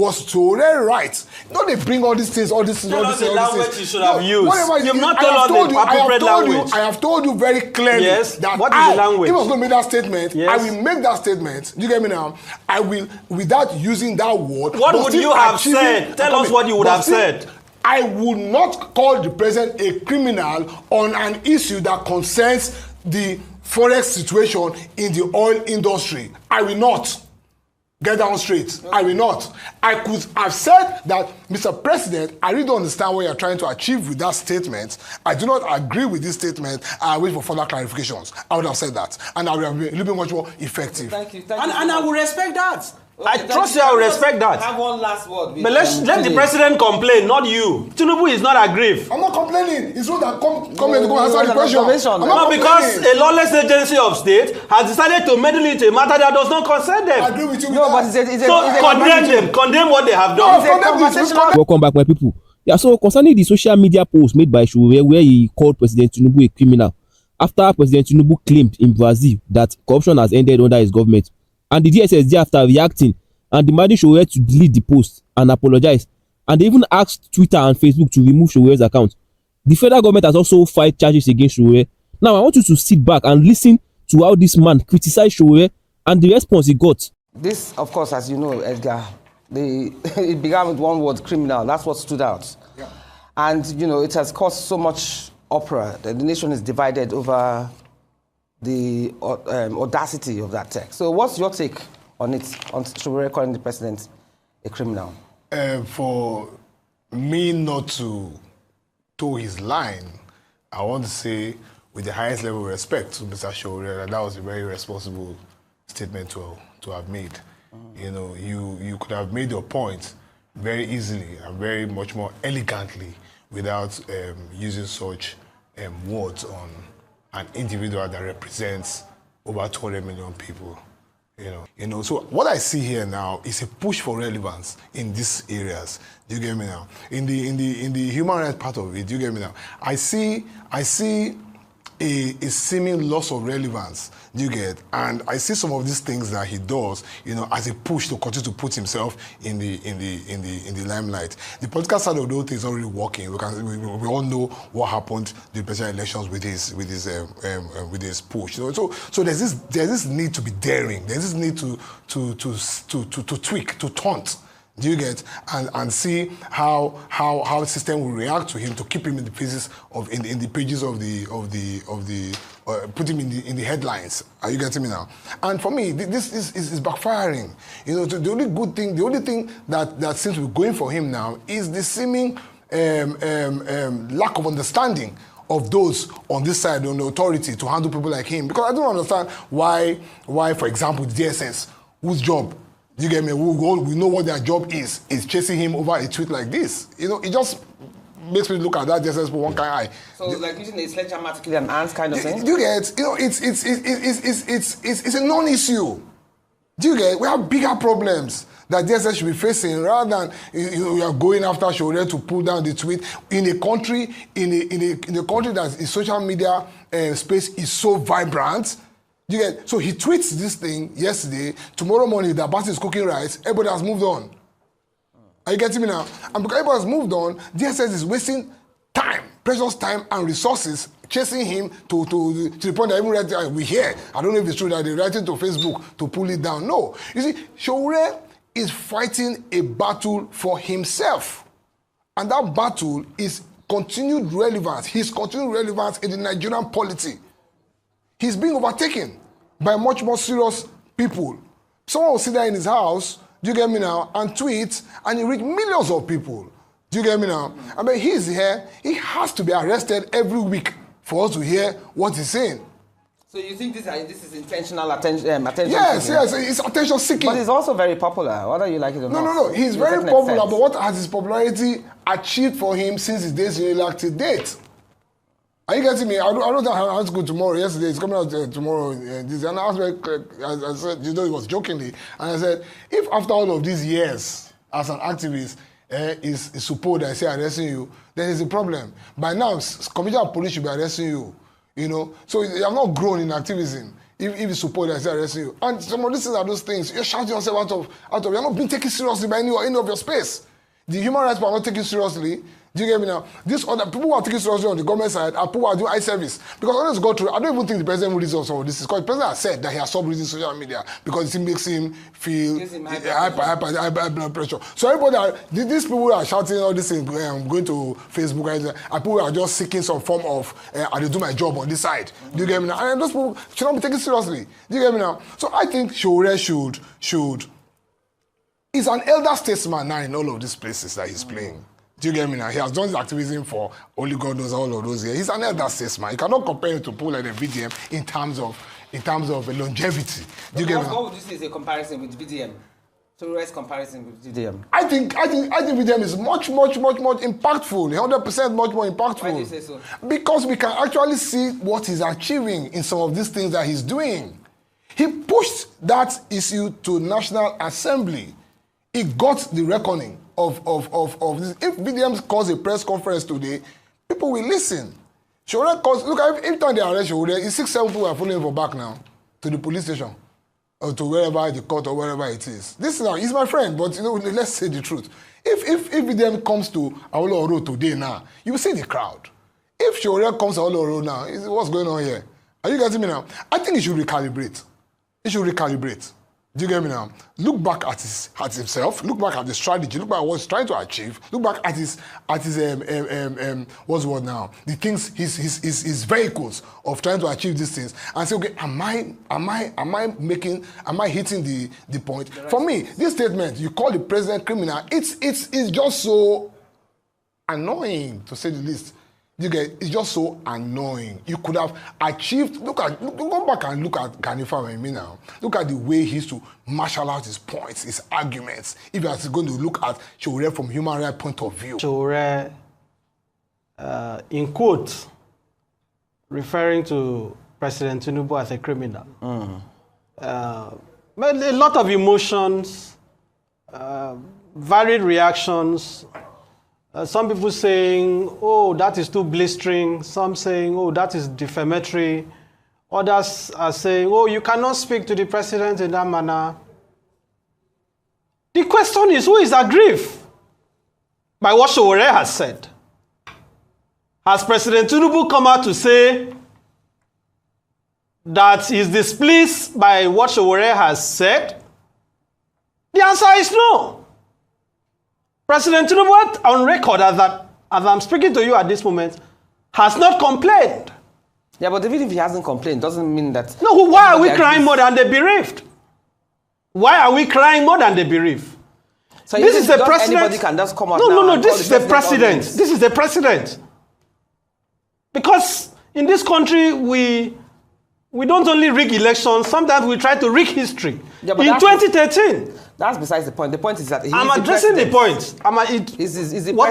Was Sowore right? Don't they bring all these things, all these things, Tell all us these the things? language you should have used. You've not told told us the appropriate language. I have told you very clearly that what is the language? If I was going to make that statement, yes. I will make that statement. Do you get me now? I will, without using that word. What would you have said? Tell us what you would have said. I would not call the president a criminal on an issue that concerns the forex situation in the oil industry. I will not. Get down straight. I will not. I could have said that, Mr. President, I really don't understand what you're trying to achieve with that statement. I do not agree with this statement. I wait for further clarifications. I would have said that. And I would have been a little bit much more effective. Thank you. And I will respect that. Okay, I trust you, I will respect that. I have one last word. But let the president complain, not you. Tinubu is not aggrieved. I'm not complaining. It's not that come and go answer the question. I'm not because a lawless agency of state has decided to meddle into a matter that does not concern them. I agree with you. No, but it's condemn them. Condemn what they have done. Welcome back, my people. Yeah, so concerning the social media post made by Sowore where he called President Tinubu a criminal after President Tinubu claimed in Brazil that corruption has ended under his government. And the DSS thereafter reacting and demanding Sowore to delete the post and apologize. And they even asked Twitter and Facebook to remove Sowore's account. The federal government has also filed charges against Sowore. Now, I want you to sit back and listen to how this man criticized Sowore and the response he got. This, of course, as you know, Edgar, it began with one word, criminal. That's what stood out. Yeah. And, you know, it has caused so much uproar. The nation is divided over the audacity of that text. So what's your take on it, on Sowore calling the president a criminal? For me not to toe his line, I want to say with the highest level of respect to Mr. Sowore that was a very responsible statement to have made. You know, you could have made your point very easily and very much more elegantly without using such words on an individual that represents over 200 million people. You know. So what I see here now is a push for relevance in these areas. Do you get me now? In the human rights part of it, do you get me now? I see a seeming loss of relevance. Do you get? And I see some of these things that he does, you know, as a push to continue to put himself in the limelight. The political side of the whole thing is already working. We all know what happened to the presidential elections with his push. You know? So there's this need to be daring. There's this need to tweak, to taunt. Do you get? And see how the system will react to him to keep him in the pages in the pages of the put him in the headlines. Are you getting me now? And for me, this is backfiring. You know, the only thing that seems to be going for him now is the seeming lack of understanding of those on this side, on the authority, to handle people like him. Because I don't understand why, for example, the DSS, whose job, you get me, we know what their job is chasing him over a tweet like this. You know, it just makes me look at that DSS for one kind of eye. So like using a sledgehammer to kill an ant kind of thing? You get, you know, it's a non-issue. Do you get? We have bigger problems that DSS should be facing rather than we are going after Sowore to pull down the tweet in a country that its social media space is so vibrant. You get? So he tweets this thing yesterday. Tomorrow morning, the Abbas is cooking rice. Everybody has moved on. Are you getting me now? And because everybody has moved on, DSS is wasting time, precious time and resources, chasing him to the point that even we hear. I don't know if it's true that they're writing to Facebook to pull it down. No. You see, Sowore is fighting a battle for himself. And that battle is continued relevance. His continued relevance in the Nigerian polity. He's being overtaken by much more serious people. Someone will sit there in his house, do you get me now, and tweet, and he reach millions of people. Do you get me now? I mean, he's here. He has to be arrested every week for us to hear what he's saying. So you think this is intentional attention? Yes, it's attention seeking. But he's also very popular, whether you like it or not. No. He's very popular, but what has his popularity achieved for him since his days in elected date? Are you getting me? I don't know how it's good tomorrow. Yesterday, it's coming out tomorrow. And I asked me, I said, you know, it was jokingly. And I said, if after all of these years, as an activist, is supposed I say arresting you, then there's a problem. By now, Commissioner of Police should be arresting you. You know? So you have not grown in activism. if you support them, they're arresting you. And some of these things are those things. You're shouting yourself out of, you're not being taken seriously by any of your space. The human rights people are not taken seriously. Do you get me now? These other people who are taking seriously on the government side are people who are doing eye service. Because honestly, go through, I don't even think the president will reason some of this. Because the president has said that he has stopped using social media because it makes him feel high blood pressure. So everybody, these people who are shouting all these things, going to Facebook, are people who are just seeking some form of, I do my job on this side. Do you get me now? And those people should not be taken seriously. Do you get me now? So I think Sowore should. He's an elder statesman now in all of these places that he's playing. Do you get me now? He has done his activism for only God knows all of those years. He's an elder statesman. You cannot compare him to people like the VDM in terms of longevity. Do you get me now? What would you say is a comparison with VDM? Sowore's comparison with VDM? I think VDM is much impactful. 100% much more impactful. Why do you say so? Because we can actually see what he's achieving in some of these things that he's doing. He pushed that issue to National Assembly. He got the reckoning of this. If VDM calls a press conference today, people will listen. Sowore calls, look, every time they arrest Sowore, 6-7 people are following him for back now to the police station or to wherever the court or wherever it is. This is now, he's my friend, but let's say the truth. If VDM comes to Awolowo Road today now, you will see the crowd. If Sowore comes to Awolowo Road now, what's going on here? Are you getting me now? I think he should recalibrate. Do you get me now? Look back at himself. Look back at the strategy. Look back at what he's trying to achieve. Look back at his what's the word now? The things his vehicles of trying to achieve these things, and say, okay, am I hitting the point? For me, this statement, you call the president criminal, it's just so annoying, to say the least. You get, it's just so annoying. You could have achieved. Go back and look at Kanifa and me now. Look at the way he used to marshal out his points, his arguments. If you are going to look at Sowore from human rights point of view. Sowore, in quotes, referring to President Tinubu as a criminal. A lot of emotions, varied reactions. Some people saying, oh, that is too blistering. Some saying, oh, that is defamatory. Others are saying, oh, you cannot speak to the president in that manner. The question is, who is aggrieved by what Sowore has said? Has President Tinubu come out to say that he is displeased by what Sowore has said? The answer is no. President Tinubu, on record, as I'm speaking to you at this moment, has not complained. Yeah, but even if he hasn't complained, doesn't mean that... No, why are we crying more than the bereaved? Why are we crying more than the bereaved? So this is the president. Anybody can just come out. No. This is the president. This is the president. Because in this country, we don't only rig elections. Sometimes we try to rig history. Yeah, in 2013. That's besides the point. The point is that I'm addressing the point. What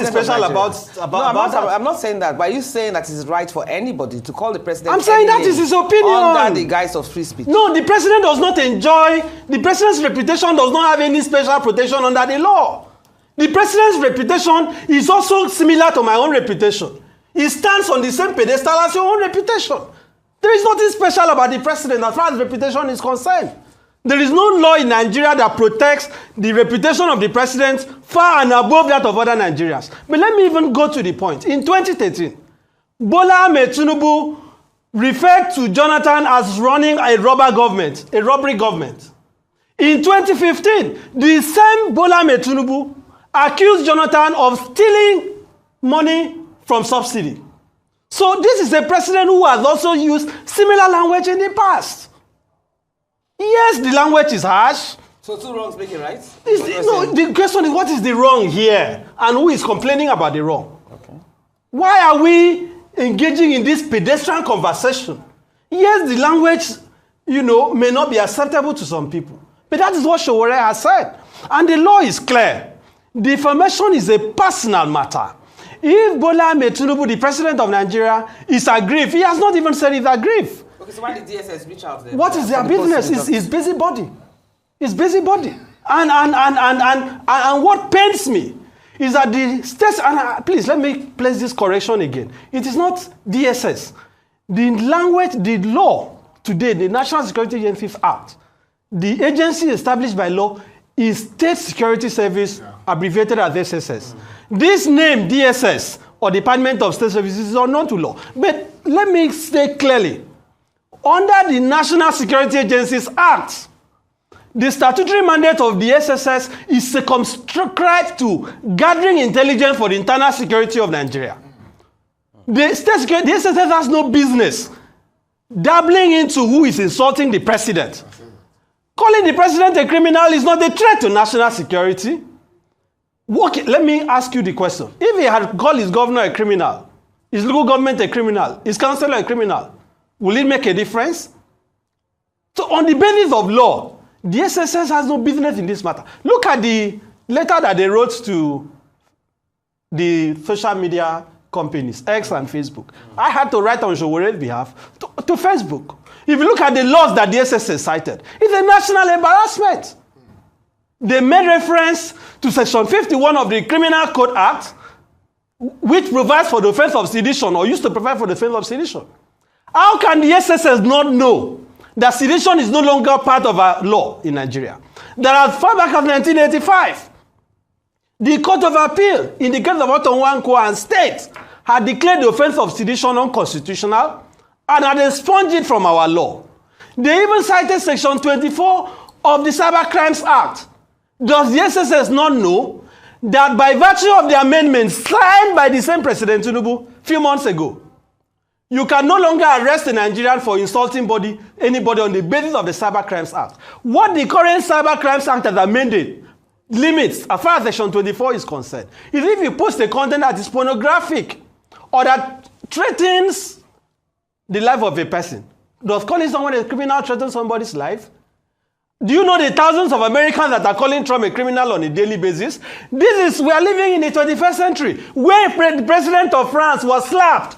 is special about? I'm not saying that. But are you saying that it's right for anybody to call the president? I'm saying that is his opinion. Under the guise of free speech. No, the president does not enjoy. The president's reputation does not have any special protection under the law. The president's reputation is also similar to my own reputation. It stands on the same pedestal as your own reputation. There is nothing special about the president as far as reputation is concerned. There is no law in Nigeria that protects the reputation of the president far and above that of other Nigerians. But let me even go to the point. In 2013, Bola Ahmed Tinubu referred to Jonathan as running a robbery government. In 2015, the same Bola Ahmed Tinubu accused Jonathan of stealing money from subsidy. So this is a president who has also used similar language in the past. Yes, the language is harsh. So two wrongs make it right? The question is, what is the wrong here? And who is complaining about the wrong? Okay. Why are we engaging in this pedestrian conversation? Yes, the language, may not be acceptable to some people. But that is what Sowore has said. And the law is clear. Defamation is a personal matter. If Bola Ahmed Tinubu, the president of Nigeria, is aggrieved, he has not even said he's aggrieved. Okay, so why did DSS reach out there? What is their business? It's busybody. It's busybody. And what pains me is that the states, and please let me place this correction again. It is not DSS. The language, the law today, the National Security Agencies Act, the agency established by law is State Security Service, abbreviated as SSS. This name, DSS, or Department of State Services, is unknown to law. But let me say clearly, under the National Security Agencies Act, the statutory mandate of the SSS is circumscribed to gathering intelligence for the internal security of Nigeria. The SSS has no business dabbling into who is insulting the president. Calling the president a criminal is not a threat to national security. Okay, let me ask you the question. If he had called his governor a criminal, his local government a criminal, his councillor a criminal, will it make a difference? So on the basis of law, the SSS has no business in this matter. Look at the letter that they wrote to the social media companies, X and Facebook. I had to write on Sowore's behalf to Facebook. If you look at the laws that the SSS cited, it's a national embarrassment. They made reference to Section 51 of the Criminal Code Act, which provides for the offense of sedition, or used to provide for the offense of sedition. How can the SSS not know that sedition is no longer part of our law in Nigeria? That as far back as 1985, the Court of Appeal, in the case of Otonwanko and State, had declared the offense of sedition unconstitutional and had expunged it from our law. They even cited Section 24 of the Cyber Crimes Act. Does the SSS not know that by virtue of the amendments signed by the same President Tinubu a few months ago, you can no longer arrest a Nigerian for insulting anybody on the basis of the Cyber Crimes Act? What the current Cyber Crimes Act has amended limits, as far as Section 24 is concerned, is if you post a content that is pornographic or that threatens the life of a person. Does calling someone a criminal threaten somebody's life? Do you know the thousands of Americans that are calling Trump a criminal on a daily basis? We are living in the 21st century, where the president of France was slapped.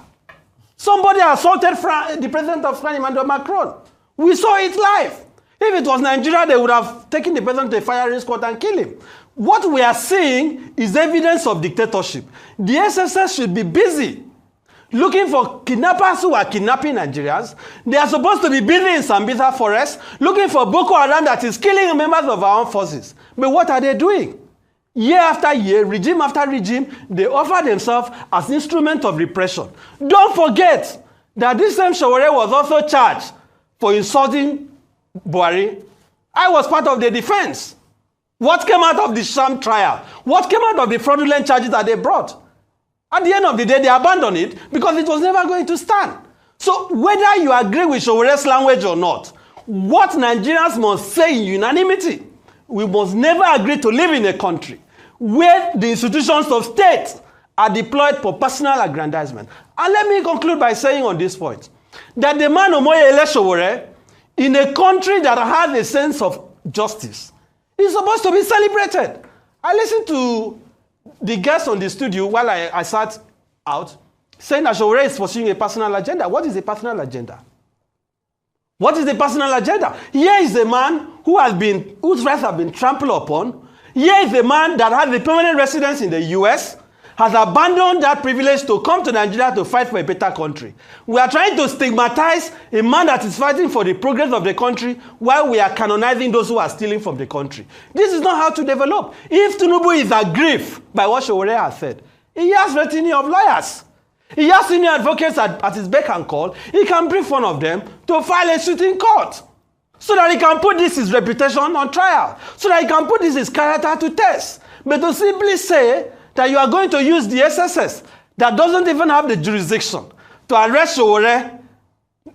Somebody assaulted the president of France, Emmanuel Macron. We saw it live. If it was Nigeria, they would have taken the president to a firing squad and killed him. What we are seeing is evidence of dictatorship. The SSS should be busy looking for kidnappers who are kidnapping Nigerians. They are supposed to be busy in Sambisa Forest looking for Boko Haram that is killing members of our armed forces. But what are they doing? Year after year, regime after regime, they offer themselves as instrument of repression. Don't forget that this same Sowore was also charged for insulting Buhari. I was part of the defense. What came out of the sham trial? What came out of the fraudulent charges that they brought? At the end of the day, they abandoned it because it was never going to stand. So whether you agree with Sowore's language or not, what Nigerians must say in unanimity, we must never agree to live in a country where the institutions of state are deployed for personal aggrandizement. And let me conclude by saying on this point, that the man Omoyele Sowore, in a country that has a sense of justice, is supposed to be celebrated. I listened to the guest on the studio while I sat out, saying that Sowore is pursuing a personal agenda. What is a personal agenda? What is the personal agenda? Here is a man whose rights have been trampled upon. Here is a man that has a permanent residence in the US, has abandoned that privilege to come to Nigeria to fight for a better country. We are trying to stigmatize a man that is fighting for the progress of the country while we are canonizing those who are stealing from the country. This is not how to develop. If Tinubu is aggrieved by what Sowore has said, he has retinue of lawyers. He has senior advocates at his beck and call. He can brief one of them to file a suit in court so that he can put his reputation on trial, so that he can put his character to test. But to simply say that you are going to use the SSS that doesn't even have the jurisdiction to arrest Sowore,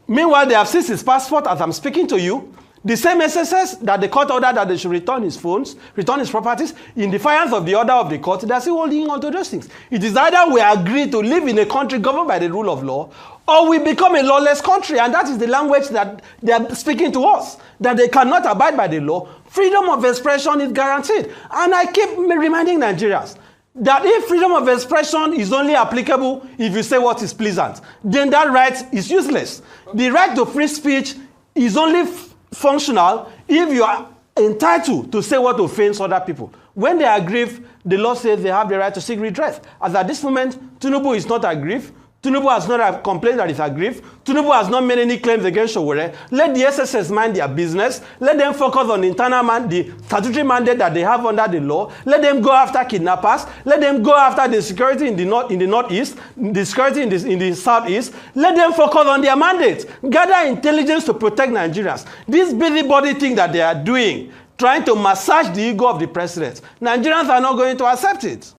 meanwhile they have seized his passport as I'm speaking to you, the same SSS that the court ordered that they should return his phones, return his properties, in defiance of the order of the court, they're still holding on to those things. It is either we agree to live in a country governed by the rule of law, or we become a lawless country, and that is the language that they are speaking to us, that they cannot abide by the law. Freedom of expression is guaranteed. And I keep reminding Nigerians that if freedom of expression is only applicable if you say what is pleasant, then that right is useless. The right to free speech is only functional if you are entitled to say what offends other people. When they are aggrieved, the law says they have the right to seek redress. As at this moment, Tinubu is not aggrieved Tinubu has not complained that it's aggrieved. Tinubu has not made any claims against Sowore. Let the SSS mind their business. Let them focus on the statutory mandate that they have under the law. Let them go after kidnappers. Let them go after the security in the northeast, the security in the southeast. Let them focus on their mandate. Gather intelligence to protect Nigerians. This busybody thing that they are doing, trying to massage the ego of the president, Nigerians are not going to accept it.